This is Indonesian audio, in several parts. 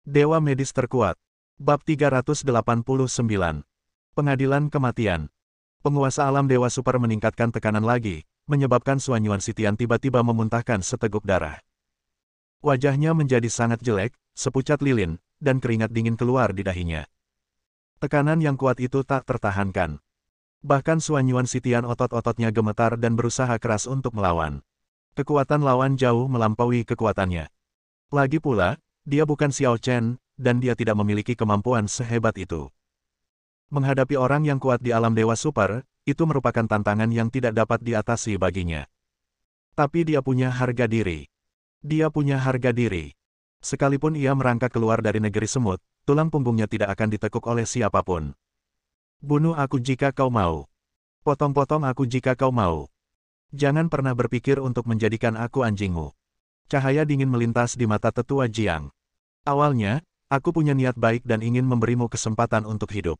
Dewa Medis Terkuat. Bab 389. Pengadilan Kematian. Penguasa alam Dewa Super meningkatkan tekanan lagi, menyebabkan Suanyuan Sitian tiba-tiba memuntahkan seteguk darah. Wajahnya menjadi sangat jelek, sepucat lilin, dan keringat dingin keluar di dahinya. Tekanan yang kuat itu tak tertahankan. Bahkan Suanyuan Sitian otot-ototnya gemetar dan berusaha keras untuk melawan. Kekuatan lawan jauh melampaui kekuatannya. Lagi pula, dia bukan Xiao Chen, dan dia tidak memiliki kemampuan sehebat itu. Menghadapi orang yang kuat di alam Dewa Super, itu merupakan tantangan yang tidak dapat diatasi baginya. Tapi dia punya harga diri. Dia punya harga diri. Sekalipun ia merangkak keluar dari negeri semut, tulang punggungnya tidak akan ditekuk oleh siapapun. Bunuh aku jika kau mau. Potong-potong aku jika kau mau. Jangan pernah berpikir untuk menjadikan aku anjingmu. Cahaya dingin melintas di mata tetua Jiang. Awalnya, aku punya niat baik dan ingin memberimu kesempatan untuk hidup.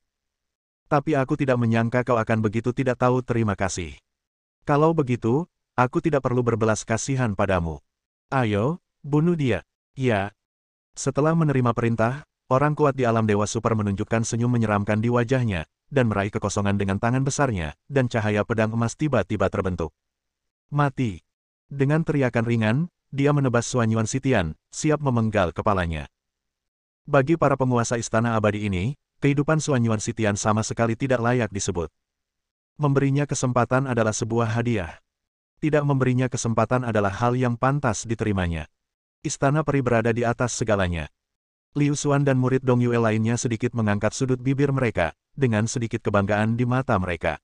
Tapi aku tidak menyangka kau akan begitu tidak tahu terima kasih. Kalau begitu, aku tidak perlu berbelas kasihan padamu. Ayo, bunuh dia. Ya. Setelah menerima perintah, orang kuat di alam Dewa Super menunjukkan senyum menyeramkan di wajahnya, dan meraih kekosongan dengan tangan besarnya, dan cahaya pedang emas tiba-tiba terbentuk. Mati. Dengan teriakan ringan, dia menebas Suanyuan Sitian, siap memenggal kepalanya. Bagi para penguasa istana abadi ini, kehidupan Suanyuan Sitian sama sekali tidak layak disebut. Memberinya kesempatan adalah sebuah hadiah. Tidak memberinya kesempatan adalah hal yang pantas diterimanya. Istana peri berada di atas segalanya. Liu Xuan dan murid Dong Yue lainnya sedikit mengangkat sudut bibir mereka, dengan sedikit kebanggaan di mata mereka.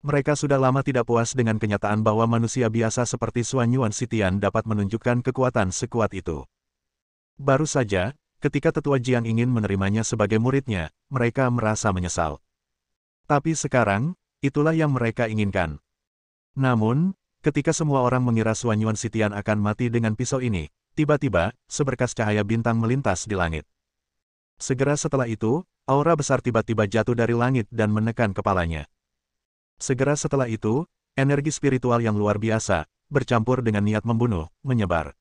Mereka sudah lama tidak puas dengan kenyataan bahwa manusia biasa seperti Suanyuan Sitian dapat menunjukkan kekuatan sekuat itu. Baru saja, ketika tetua Jiang ingin menerimanya sebagai muridnya, mereka merasa menyesal. Tapi sekarang, itulah yang mereka inginkan. Namun, ketika semua orang mengira Suanyuan Sitian akan mati dengan pisau ini, tiba-tiba, seberkas cahaya bintang melintas di langit. Segera setelah itu, aura besar tiba-tiba jatuh dari langit dan menekan kepalanya. Segera setelah itu, energi spiritual yang luar biasa, bercampur dengan niat membunuh, menyebar.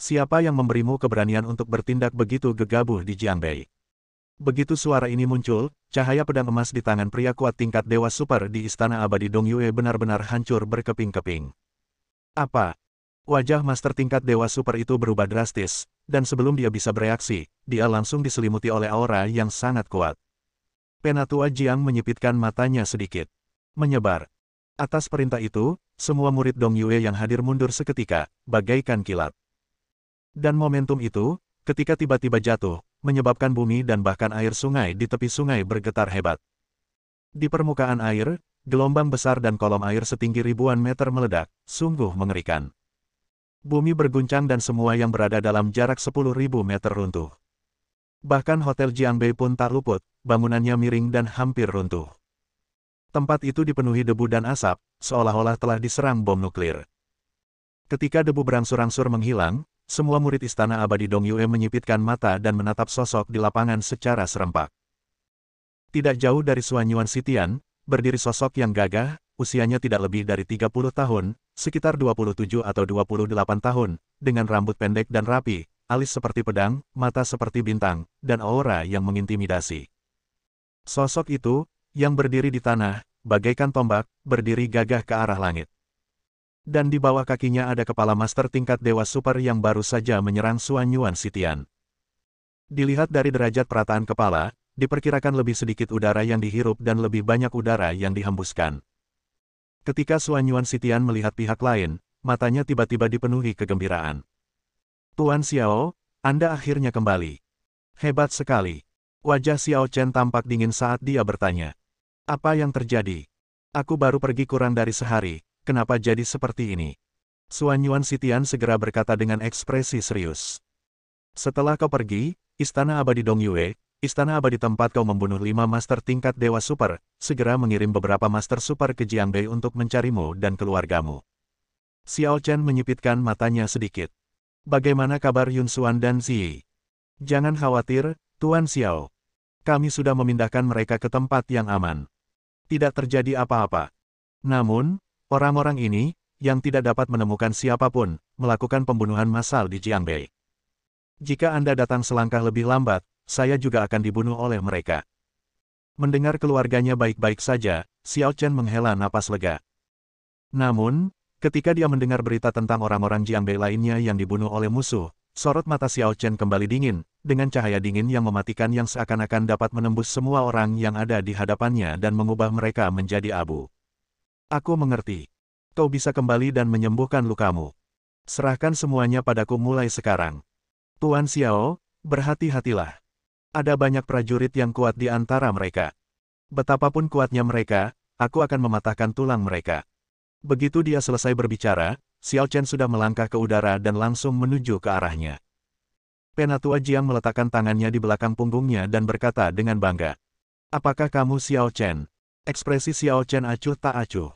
Siapa yang memberimu keberanian untuk bertindak begitu gegabah di Jiangbei? Begitu suara ini muncul, cahaya pedang emas di tangan pria kuat tingkat Dewa Super di Istana Abadi Dong Yue benar-benar hancur berkeping-keping. Apa? Wajah master tingkat Dewa Super itu berubah drastis, dan sebelum dia bisa bereaksi, dia langsung diselimuti oleh aura yang sangat kuat. Penatua Jiang menyipitkan matanya sedikit. Menyebar. Atas perintah itu, semua murid Dong Yue yang hadir mundur seketika, bagaikan kilat. Dan momentum itu, ketika tiba-tiba jatuh, menyebabkan bumi dan bahkan air sungai di tepi sungai bergetar hebat. Di permukaan air, gelombang besar dan kolom air setinggi ribuan meter meledak, sungguh mengerikan. Bumi berguncang dan semua yang berada dalam jarak 10.000 meter runtuh. Bahkan Hotel Jiangbei pun tak luput, bangunannya miring dan hampir runtuh. Tempat itu dipenuhi debu dan asap, seolah-olah telah diserang bom nuklir. Ketika debu berangsur-angsur menghilang, semua murid Istana Abadi Dong Yue menyipitkan mata dan menatap sosok di lapangan secara serempak. Tidak jauh dari Suanyuan Sitian, berdiri sosok yang gagah, usianya tidak lebih dari 30 tahun, sekitar 27 atau 28 tahun, dengan rambut pendek dan rapi, alis seperti pedang, mata seperti bintang, dan aura yang mengintimidasi. Sosok itu, yang berdiri di tanah, bagaikan tombak, berdiri gagah ke arah langit. Dan di bawah kakinya ada kepala master tingkat Dewa Super yang baru saja menyerang Suanyuan Sitian. Dilihat dari derajat perataan kepala, diperkirakan lebih sedikit udara yang dihirup dan lebih banyak udara yang dihembuskan. Ketika Suanyuan Sitian melihat pihak lain, matanya tiba-tiba dipenuhi kegembiraan. Tuan Xiao, Anda akhirnya kembali. Hebat sekali. Wajah Xiao Chen tampak dingin saat dia bertanya. Apa yang terjadi? Aku baru pergi kurang dari sehari, kenapa jadi seperti ini? Suanyuan Sitian segera berkata dengan ekspresi serius. Setelah kau pergi, Istana Abadi Dong Yue, Istana Abadi tempat kau membunuh 5 master tingkat Dewa Super, segera mengirim beberapa master super ke Jiangbei untuk mencarimu dan keluargamu. Xiao Chen menyipitkan matanya sedikit. Bagaimana kabar Yun Xuan dan Ziyi? Jangan khawatir, Tuan Xiao. Kami sudah memindahkan mereka ke tempat yang aman. Tidak terjadi apa-apa. Namun, orang-orang ini, yang tidak dapat menemukan siapapun, melakukan pembunuhan massal di Jiangbei. Jika Anda datang selangkah lebih lambat, saya juga akan dibunuh oleh mereka. Mendengar keluarganya baik-baik saja, Xiao Chen menghela napas lega. Namun, ketika dia mendengar berita tentang orang-orang Jiangbei lainnya yang dibunuh oleh musuh, sorot mata Xiao Chen kembali dingin, dengan cahaya dingin yang mematikan yang seakan-akan dapat menembus semua orang yang ada di hadapannya dan mengubah mereka menjadi abu. Aku mengerti. Kau bisa kembali dan menyembuhkan lukamu. Serahkan semuanya padaku mulai sekarang. Tuan Xiao, berhati-hatilah. Ada banyak prajurit yang kuat di antara mereka. Betapapun kuatnya mereka, aku akan mematahkan tulang mereka. Begitu dia selesai berbicara, Xiao Chen sudah melangkah ke udara dan langsung menuju ke arahnya. Penatua Jiang meletakkan tangannya di belakang punggungnya dan berkata dengan bangga. Apakah kamu Xiao Chen? Ekspresi Xiao Chen acuh tak acuh.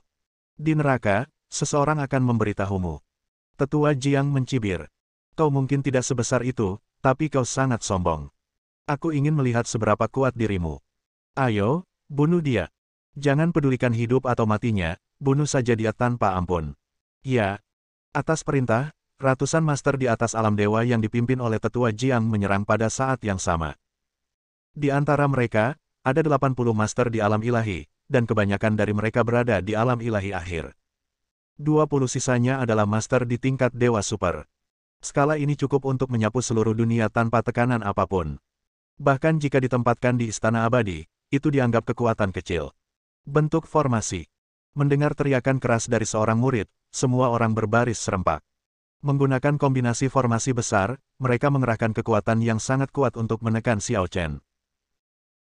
Di neraka, seseorang akan memberitahumu. Tetua Jiang mencibir. Kau mungkin tidak sebesar itu, tapi kau sangat sombong. Aku ingin melihat seberapa kuat dirimu. Ayo, bunuh dia. Jangan pedulikan hidup atau matinya, bunuh saja dia tanpa ampun. Ya. Atas perintah, ratusan master di atas alam dewa yang dipimpin oleh Tetua Jiang menyerang pada saat yang sama. Di antara mereka, ada 80 master di alam ilahi, dan kebanyakan dari mereka berada di alam ilahi akhir. 20 sisanya adalah master di tingkat dewa super. Skala ini cukup untuk menyapu seluruh dunia tanpa tekanan apapun. Bahkan jika ditempatkan di Istana Abadi, itu dianggap kekuatan kecil. Bentuk formasi. Mendengar teriakan keras dari seorang murid, semua orang berbaris serempak. Menggunakan kombinasi formasi besar, mereka mengerahkan kekuatan yang sangat kuat untuk menekan Xiao Chen.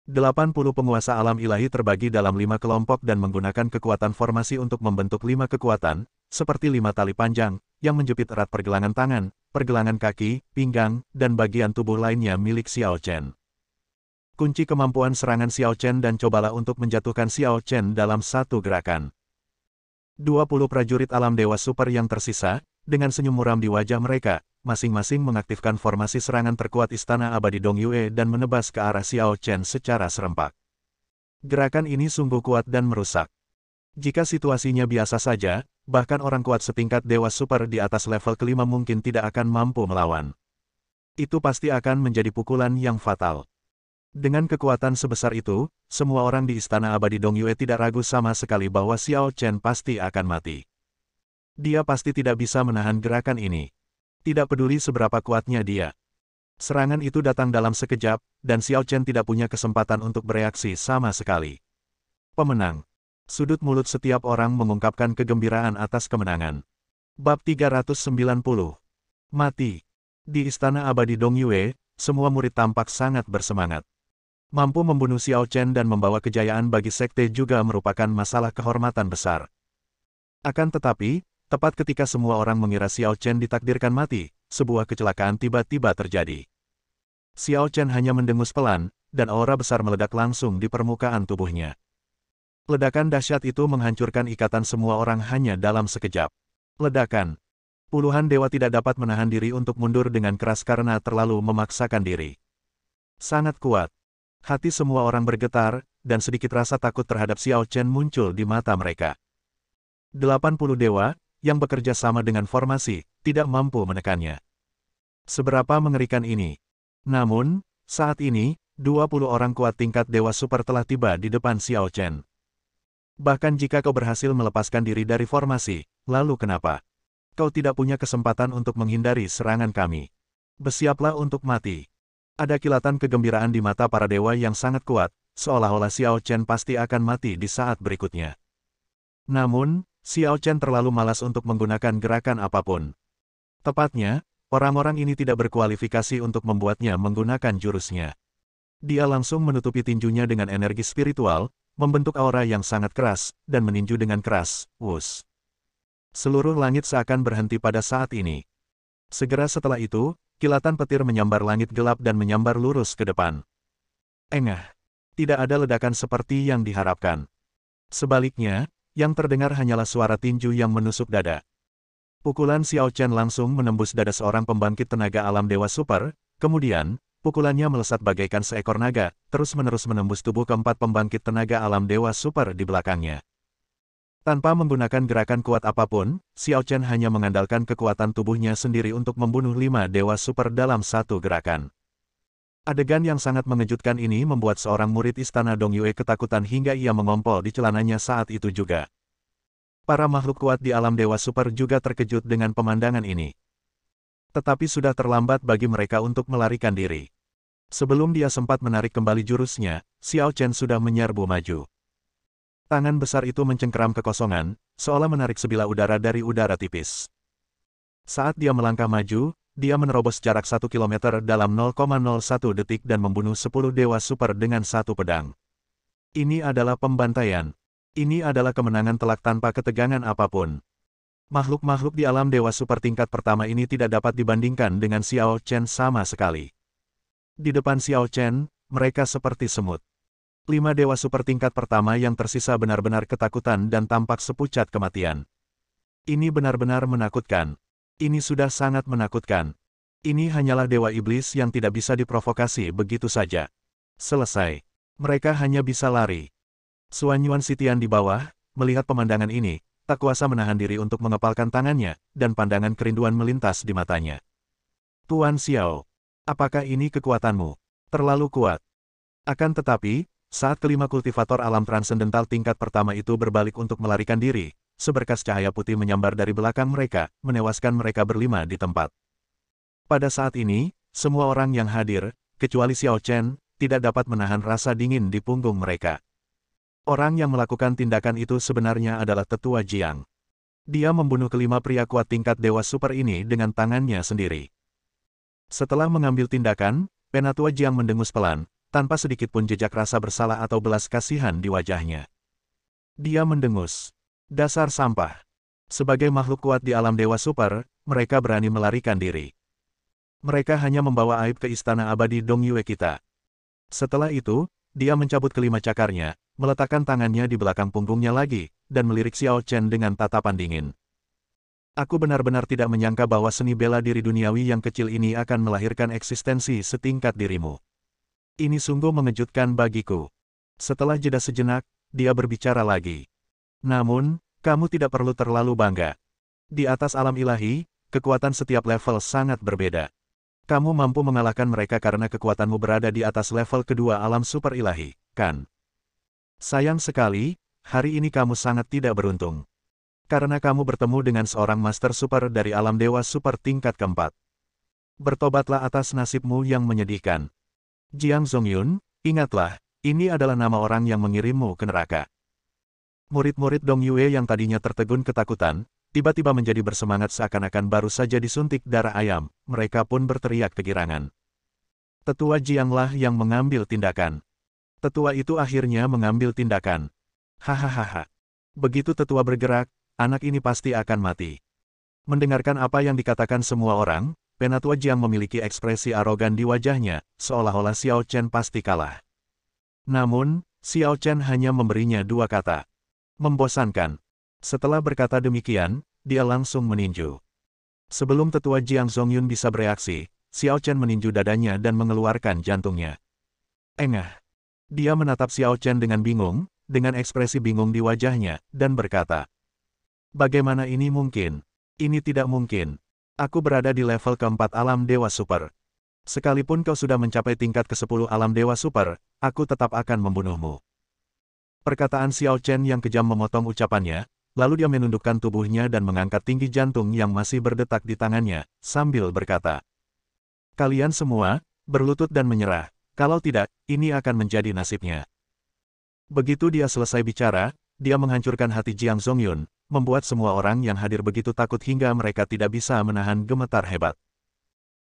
80 penguasa alam ilahi terbagi dalam 5 kelompok dan menggunakan kekuatan formasi untuk membentuk 5 kekuatan, seperti 5 tali panjang, yang menjepit erat pergelangan tangan, pergelangan kaki, pinggang, dan bagian tubuh lainnya milik Xiao Chen. Kunci kemampuan serangan Xiao Chen dan cobalah untuk menjatuhkan Xiao Chen dalam satu gerakan. 20 prajurit alam dewa super yang tersisa, dengan senyum muram di wajah mereka, masing-masing mengaktifkan formasi serangan terkuat Istana Abadi Dongyue dan menebas ke arah Xiao Chen secara serempak. Gerakan ini sungguh kuat dan merusak. Jika situasinya biasa saja, bahkan orang kuat setingkat dewa super di atas level kelima mungkin tidak akan mampu melawan. Itu pasti akan menjadi pukulan yang fatal. Dengan kekuatan sebesar itu, semua orang di Istana Abadi Dongyue tidak ragu sama sekali bahwa Xiao Chen pasti akan mati. Dia pasti tidak bisa menahan gerakan ini. Tidak peduli seberapa kuatnya dia. Serangan itu datang dalam sekejap, dan Xiao Chen tidak punya kesempatan untuk bereaksi sama sekali. Pemenang. Sudut mulut setiap orang mengungkapkan kegembiraan atas kemenangan. Bab 390. Mati. Di Istana Abadi Dongyue, semua murid tampak sangat bersemangat. Mampu membunuh Xiao Chen dan membawa kejayaan bagi sekte juga merupakan masalah kehormatan besar. Akan tetapi, tepat ketika semua orang mengira Xiao Chen ditakdirkan mati, sebuah kecelakaan tiba-tiba terjadi. Xiao Chen hanya mendengus pelan, dan aura besar meledak langsung di permukaan tubuhnya. Ledakan dahsyat itu menghancurkan ikatan semua orang hanya dalam sekejap. Ledakan. Puluhan dewa tidak dapat menahan diri untuk mundur dengan keras karena terlalu memaksakan diri. Sangat kuat. Hati semua orang bergetar, dan sedikit rasa takut terhadap Xiao Chen muncul di mata mereka. 80 dewa, yang bekerja sama dengan formasi, tidak mampu menekannya. Seberapa mengerikan ini. Namun, saat ini, 20 orang kuat tingkat dewa super telah tiba di depan Xiao Chen. Bahkan jika kau berhasil melepaskan diri dari formasi, lalu kenapa? Kau tidak punya kesempatan untuk menghindari serangan kami. Bersiaplah untuk mati. Ada kilatan kegembiraan di mata para dewa yang sangat kuat, seolah-olah Xiao Chen pasti akan mati di saat berikutnya. Namun, Xiao Chen terlalu malas untuk menggunakan gerakan apapun. Tepatnya, orang-orang ini tidak berkualifikasi untuk membuatnya menggunakan jurusnya. Dia langsung menutupi tinjunya dengan energi spiritual, membentuk aura yang sangat keras, dan meninju dengan keras, wus. Seluruh langit seakan berhenti pada saat ini. Segera setelah itu, kilatan petir menyambar langit gelap dan menyambar lurus ke depan. Engah. Tidak ada ledakan seperti yang diharapkan. Sebaliknya, yang terdengar hanyalah suara tinju yang menusuk dada. Pukulan Xiao Chen langsung menembus dada seorang pembangkit tenaga alam dewa super, kemudian, pukulannya melesat bagaikan seekor naga, terus-menerus menembus tubuh keempat pembangkit tenaga alam dewa super di belakangnya. Tanpa menggunakan gerakan kuat apapun, Xiao Chen hanya mengandalkan kekuatan tubuhnya sendiri untuk membunuh 5 dewa super dalam satu gerakan. Adegan yang sangat mengejutkan ini membuat seorang murid istana Dongyue ketakutan hingga ia mengompol di celananya saat itu juga. Para makhluk kuat di alam dewa super juga terkejut dengan pemandangan ini. Tetapi sudah terlambat bagi mereka untuk melarikan diri. Sebelum dia sempat menarik kembali jurusnya, Xiao Chen sudah menyerbu maju. Tangan besar itu mencengkeram kekosongan, seolah menarik sebilah udara dari udara tipis. Saat dia melangkah maju, dia menerobos jarak 1 km dalam 0,01 detik dan membunuh 10 dewa super dengan satu pedang. Ini adalah pembantaian. Ini adalah kemenangan telak tanpa ketegangan apapun. Makhluk-makhluk di alam dewa super tingkat pertama ini tidak dapat dibandingkan dengan Xiao Chen sama sekali. Di depan Xiao Chen, mereka seperti semut. 5 dewa super tingkat pertama yang tersisa benar-benar ketakutan dan tampak sepucat kematian. Ini benar-benar menakutkan. Ini sudah sangat menakutkan. Ini hanyalah dewa iblis yang tidak bisa diprovokasi begitu saja. Selesai. Mereka hanya bisa lari. Suan Yuan Sitian di bawah, melihat pemandangan ini, tak kuasa menahan diri untuk mengepalkan tangannya, dan pandangan kerinduan melintas di matanya. Tuan Xiao, apakah ini kekuatanmu? Terlalu kuat. Akan tetapi, saat kelima kultivator alam transendental tingkat pertama itu berbalik untuk melarikan diri, seberkas cahaya putih menyambar dari belakang mereka, menewaskan mereka berlima di tempat. Pada saat ini, semua orang yang hadir, kecuali Xiao Chen, tidak dapat menahan rasa dingin di punggung mereka. Orang yang melakukan tindakan itu sebenarnya adalah Tetua Jiang. Dia membunuh kelima pria kuat tingkat dewa super ini dengan tangannya sendiri. Setelah mengambil tindakan, Penatua Jiang mendengus pelan, tanpa sedikit pun jejak rasa bersalah atau belas kasihan di wajahnya. Dia mendengus. Dasar sampah. Sebagai makhluk kuat di alam dewa super, mereka berani melarikan diri. Mereka hanya membawa aib ke istana abadi Dongyue kita. Setelah itu, dia mencabut kelima cakarnya, meletakkan tangannya di belakang punggungnya lagi, dan melirik Xiao Chen dengan tatapan dingin. Aku benar-benar tidak menyangka bahwa seni bela diri duniawi yang kecil ini akan melahirkan eksistensi setingkat dirimu. Ini sungguh mengejutkan bagiku. Setelah jeda sejenak, dia berbicara lagi. Namun, kamu tidak perlu terlalu bangga. Di atas alam ilahi, kekuatan setiap level sangat berbeda. Kamu mampu mengalahkan mereka karena kekuatanmu berada di atas level kedua alam super ilahi, kan? Sayang sekali, hari ini kamu sangat tidak beruntung. Karena kamu bertemu dengan seorang master super dari alam dewa super tingkat keempat. Bertobatlah atas nasibmu yang menyedihkan. Jiang Zongyun, ingatlah, ini adalah nama orang yang mengirimmu ke neraka. Murid-murid Dongyue yang tadinya tertegun ketakutan, tiba-tiba menjadi bersemangat seakan-akan baru saja disuntik darah ayam, mereka pun berteriak kegirangan. Tetua Jianglah yang mengambil tindakan. Tetua itu akhirnya mengambil tindakan. Hahaha. Begitu tetua bergerak, anak ini pasti akan mati. Mendengarkan apa yang dikatakan semua orang, Penatua Jiang memiliki ekspresi arogan di wajahnya, seolah-olah Xiao Chen pasti kalah. Namun, Xiao Chen hanya memberinya dua kata. Membosankan. Setelah berkata demikian, dia langsung meninju. Sebelum Tetua Jiang Zongyun bisa bereaksi, Xiao Chen meninju dadanya dan mengeluarkan jantungnya. Engah. Dia menatap Xiao Chen dengan bingung, dengan ekspresi bingung di wajahnya, dan berkata, "Bagaimana ini mungkin? Ini tidak mungkin. Aku berada di level keempat alam dewa super. Sekalipun kau sudah mencapai tingkat ke-10 alam dewa super, aku tetap akan membunuhmu." Perkataan Xiao Chen yang kejam memotong ucapannya, lalu dia menundukkan tubuhnya dan mengangkat tinggi jantung yang masih berdetak di tangannya, sambil berkata, "Kalian semua, berlutut dan menyerah, kalau tidak, ini akan menjadi nasibnya." Begitu dia selesai bicara, dia menghancurkan hati Jiang Zongyun, membuat semua orang yang hadir begitu takut hingga mereka tidak bisa menahan gemetar hebat.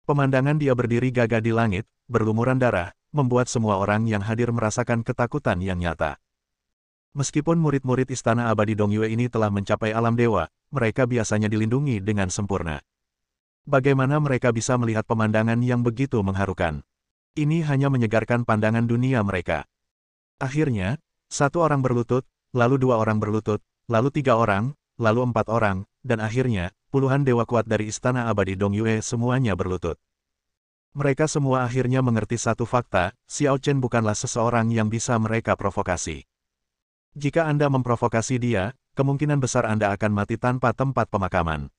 Pemandangan dia berdiri gagah di langit, berlumuran darah, membuat semua orang yang hadir merasakan ketakutan yang nyata. Meskipun murid-murid istana abadi Dongyue ini telah mencapai alam dewa, mereka biasanya dilindungi dengan sempurna. Bagaimana mereka bisa melihat pemandangan yang begitu mengharukan? Ini hanya menyegarkan pandangan dunia mereka. Akhirnya, satu orang berlutut, lalu dua orang berlutut, lalu tiga orang, lalu empat orang, dan akhirnya, puluhan dewa kuat dari istana abadi Dongyue semuanya berlutut. Mereka semua akhirnya mengerti satu fakta, Xiao Chen bukanlah seseorang yang bisa mereka provokasi. Jika Anda memprovokasi dia, kemungkinan besar Anda akan mati tanpa tempat pemakaman.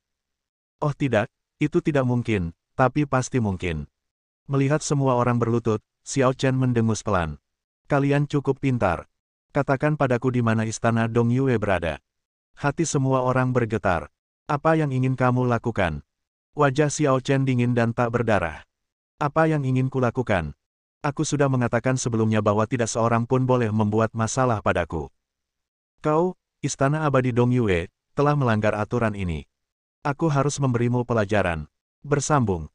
Oh tidak, itu tidak mungkin, tapi pasti mungkin. Melihat semua orang berlutut, Xiao Chen mendengus pelan. Kalian cukup pintar. Katakan padaku di mana istana Dong Yue berada. Hati semua orang bergetar. Apa yang ingin kamu lakukan? Wajah Xiao Chen dingin dan tak berdarah. Apa yang ingin kulakukan? Aku sudah mengatakan sebelumnya bahwa tidak seorang pun boleh membuat masalah padaku. Kau, Istana Abadi Dong Yue, telah melanggar aturan ini. Aku harus memberimu pelajaran. Bersambung.